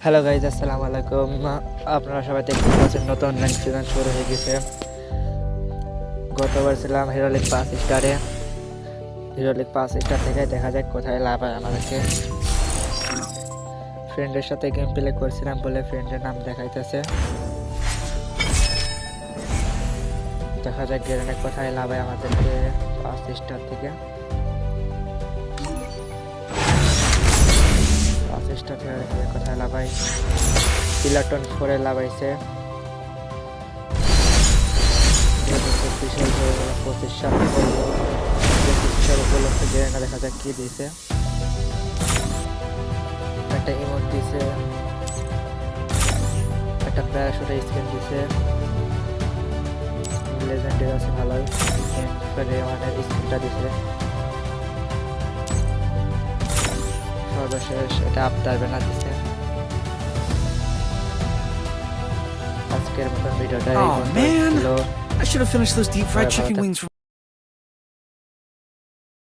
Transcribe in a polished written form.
Hello guys, আসসালামু আলাইকুম। আপনারা সবাই দেখতে পাচ্ছেন নতুন অনলাইন সিজন শুরু হয়ে গেছে। গতবার ছিলাম হিরোলিক 5 স্টারে। হিরোলিক 5 স্টার থেকে দেখা যাক কোথায় লাভ হয় আমাদেরকে। ফ্রেন্ডের সাথে গেম প্লে করছিলাম বলে ফ্রেন্ডের নাম দেখাইতেছে। দেখা যাক গ্রেনেড কোথায় লাভ হয় আমাদেরকে 5 স্টার থেকে। 5 স্টার থেকে কোথায় লাভ হয়। পিলাটন 4-এ লাভ হয়েছে। 25 সাল উপলক্ষে গ্রেনেড দেখা যাক কি দিয়েছে। একটা ইমোট দিছে, একটা প্যারাশুটের স্কিন দিছে, লেজেন্ডের আছে ভালোই, রেওয়ানের স্কিনটা দিছে। সর্বশেষ এটা আবতার ব্যানার দিছে। আজকের মতন ভিডিওটা এই Oh পর্যন্তই man, ছিল। I should have finished those deep fried chicken wings.